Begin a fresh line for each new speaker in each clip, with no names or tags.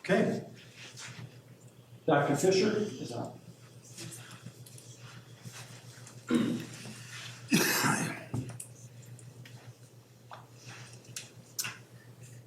Okay. Dr. Fischer is up.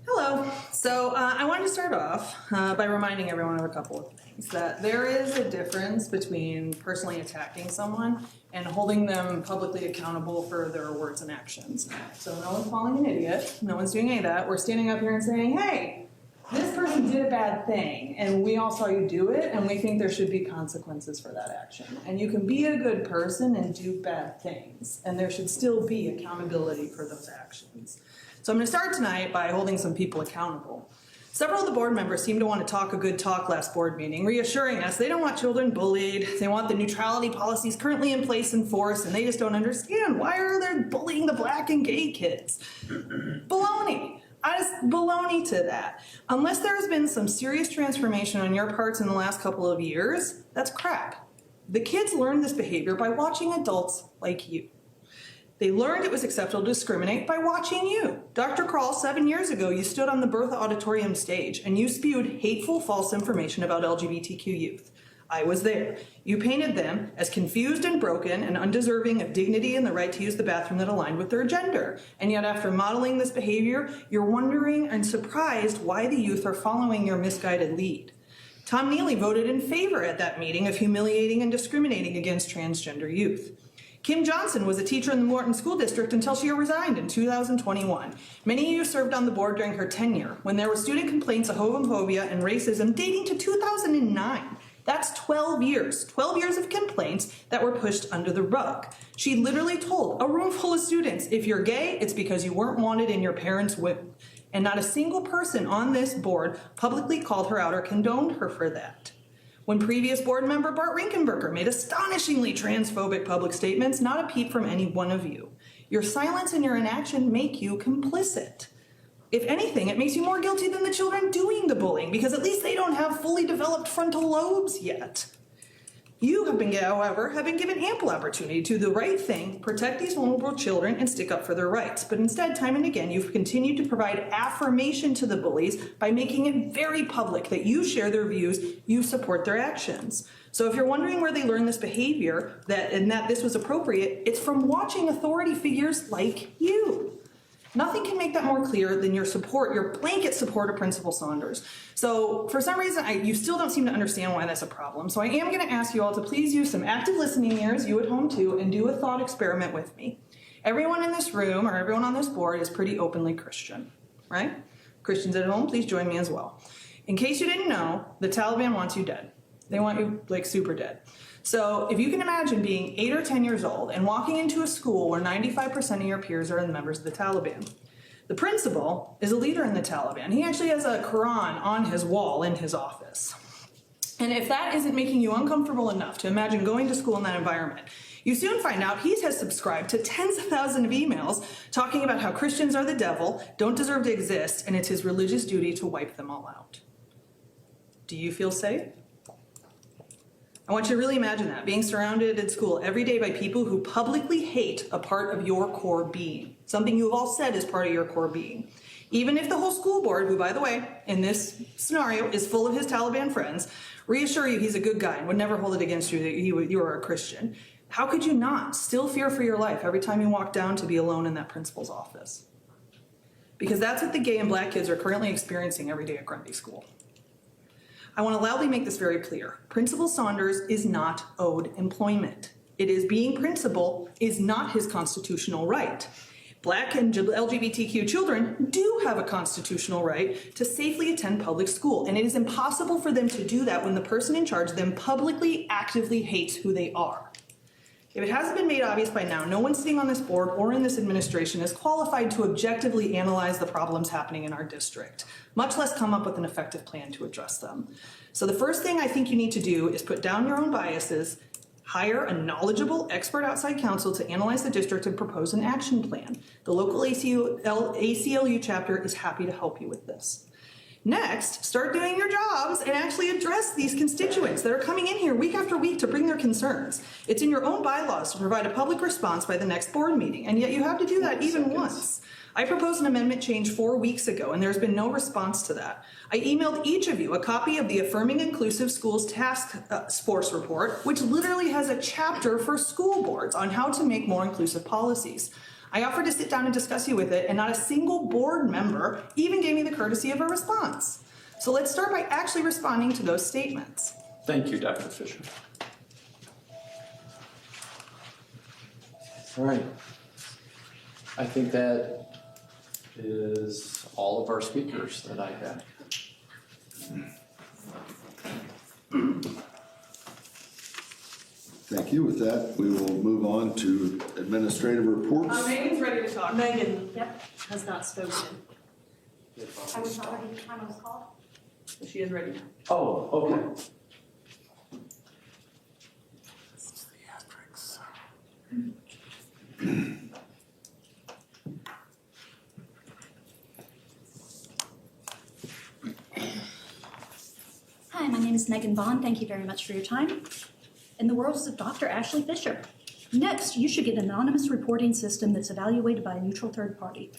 Hello. So I wanted to start off by reminding everyone of a couple of things. That there is a difference between personally attacking someone and holding them publicly accountable for their words and actions. So no one's calling an idiot. No one's doing any of that. We're standing up here and saying, hey, this person did a bad thing, and we all saw you do it, and we think there should be consequences for that action. And you can be a good person and do bad things, and there should still be accountability for those actions. So I'm going to start tonight by holding some people accountable. Several of the board members seem to want to talk a good talk last board meeting, reassuring us they don't want children bullied, they want the neutrality policies currently in place enforced, and they just don't understand why are they bullying the black and gay kids. Baloney. Baloney to that. Unless there has been some serious transformation on your parts in the last couple of years, that's crap. The kids learned this behavior by watching adults like you. They learned it was acceptable to discriminate by watching you. Dr. Kroll, 7 years ago, you stood on the Bertha Auditorium stage and you spewed hateful, false information about LGBTQ youth. I was there. You painted them as confused and broken and undeserving of dignity and the right to use the bathroom that aligned with their gender. And yet after modeling this behavior, you're wondering and surprised why the youth are following your misguided lead. Tom Neely voted in favor at that meeting of humiliating and discriminating against transgender youth. Kim Johnson was a teacher in the Morton School District until she resigned in 2021. Many of you served on the board during her tenure when there were student complaints of homophobia and racism dating to 2009. That's 12 years of complaints that were pushed under the rug. She literally told a room full of students, if you're gay, it's because you weren't wanted in your parents' womb. And not a single person on this board publicly called her out or condoned her for that. When previous board member Bart Rinkenberger made astonishingly transphobic public statements, not a peep from any one of you. Your silence and your inaction make you complicit. If anything, it makes you more guilty than the children doing the bullying, because at least they don't have fully developed frontal lobes yet. You, however, have been given ample opportunity to do the right thing, protect these vulnerable children, and stick up for their rights. But instead, time and again, you've continued to provide affirmation to the bullies by making it very public that you share their views, you support their actions. So if you're wondering where they learned this behavior and that this was appropriate, it's from watching authority figures like you. Nothing can make that more clear than your support, your blanket support of Principal Saunders. So for some reason, you still don't seem to understand why that's a problem. So I am going to ask you all to please use some active listening ears, you at home too, and do a thought experiment with me. Everyone in this room or everyone on this board is pretty openly Christian, right? Christians at home, please join me as well. In case you didn't know, the Taliban wants you dead. They want you like super dead. So if you can imagine being 8 or 10 years old and walking into a school where 95% of your peers are members of the Taliban. The principal is a leader in the Taliban. He actually has a Quran on his wall in his office. And if that isn't making you uncomfortable enough to imagine going to school in that environment, you soon find out he has subscribed to tens of thousands of emails talking about how Christians are the devil, don't deserve to exist, and it's his religious duty to wipe them all out. Do you feel safe? I want you to really imagine that, being surrounded at school every day by people who publicly hate a part of your core being, something you've all said is part of your core being. Even if the whole school board, who, by the way, in this scenario is full of his Taliban friends, reassure you he's a good guy and would never hold it against you that you are a Christian, how could you not still fear for your life every time you walk down to be alone in that principal's office? Because that's what the gay and black kids are currently experiencing every day at Grundy School. I want to loudly make this very clear. Principal Saunders is not owed employment. It is being principal is not his constitutional right. Black and LGBTQ children do have a constitutional right to safely attend public school, and it is impossible for them to do that when the person in charge of them publicly, actively hates who they are. If it hasn't been made obvious by now, no one sitting on this board or in this administration is qualified to objectively analyze the problems happening in our district, much less come up with an effective plan to address them. So the first thing I think you need to do is put down your own biases, hire a knowledgeable expert outside counsel to analyze the district and propose an action plan. The local ACLU chapter is happy to help you with this. Next, start doing your jobs and actually address these constituents that are coming in here week after week to bring their concerns. It's in your own bylaws to provide a public response by the next board meeting, and yet you have to do that even once. I proposed an amendment change 4 weeks ago, and there's been no response to that. I emailed each of you a copy of the Affirming Inclusive Schools Task Force report, which literally has a chapter for school boards on how to make more inclusive policies. I offered to sit down and discuss you with it, and not a single board member even gave me the courtesy of a response. So let's start by actually responding to those statements.
Thank you, Dr. Fischer. All right. I think that is all of our speakers that I have.
Thank you. With that, we will move on to administrative reports.
Megan's ready to talk.
Megan, has not spoken.
I was not ready when I was called.
She is ready now.
Oh, okay.
Hi, my name is Megan Vaughn. Thank you very much for your time. In the words of Dr. Ashley Fischer, next, you should get an anonymous reporting system that's evaluated by a neutral third party.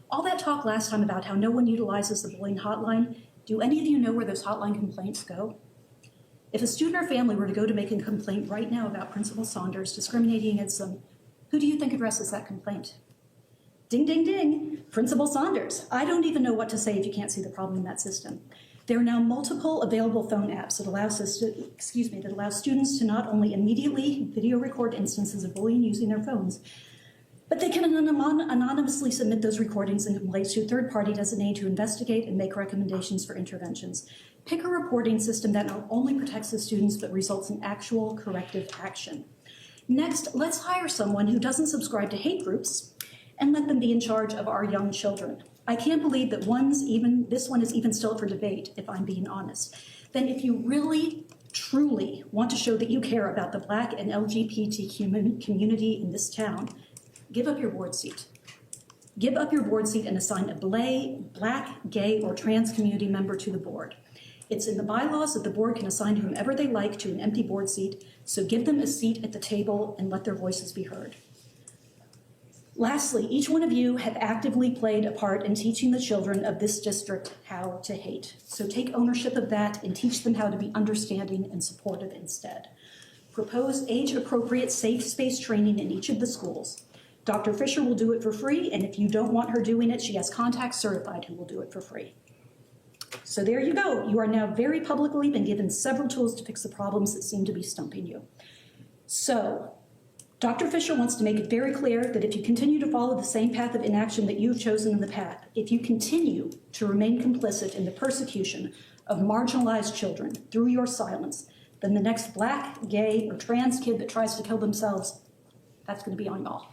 All that talk last time about how no one utilizes the bullying hotline, do any of you know where those hotline complaints go? If a student or family were to go to make a complaint right now about Principal Saunders discriminating against them, who do you think addresses that complaint? Ding, ding, ding, Principal Saunders. I don't even know what to say if you can't see the problem in that system. There are now multiple available phone apps that allow students to not only immediately video record instances of bullying using their phones, but they can anonymously submit those recordings and complaints to a third party designated to investigate and make recommendations for interventions. Pick a reporting system that not only protects the students, but results in actual corrective action. Next, let's hire someone who doesn't subscribe to hate groups and let them be in charge of our young children. I can't believe that this one is even still up for debate, if I'm being honest. Then if you really, truly want to show that you care about the Black and LGBTQ community in this town, give up your board seat. Give up your board seat and assign a Black, gay, or trans community member to the board. It's in the bylaws that the board can assign whomever they like to an empty board seat, so give them a seat at the table and let their voices be heard. Lastly, each one of you have actively played a part in teaching the children of this district how to hate. So take ownership of that and teach them how to be understanding and supportive instead. Propose age-appropriate safe space training in each of the schools. Dr. Fischer will do it for free, and if you don't want her doing it, she has contacts certified who will do it for free. So there you go. You are now very publicly been given several tools to fix the problems that seem to be stumping you. So, Dr. Fischer wants to make it very clear that if you continue to follow the same path of inaction that you've chosen in the past, if you continue to remain complicit in the persecution of marginalized children through your silence, then the next Black, gay, or trans kid that tries to kill themselves, that's going to be on y'all.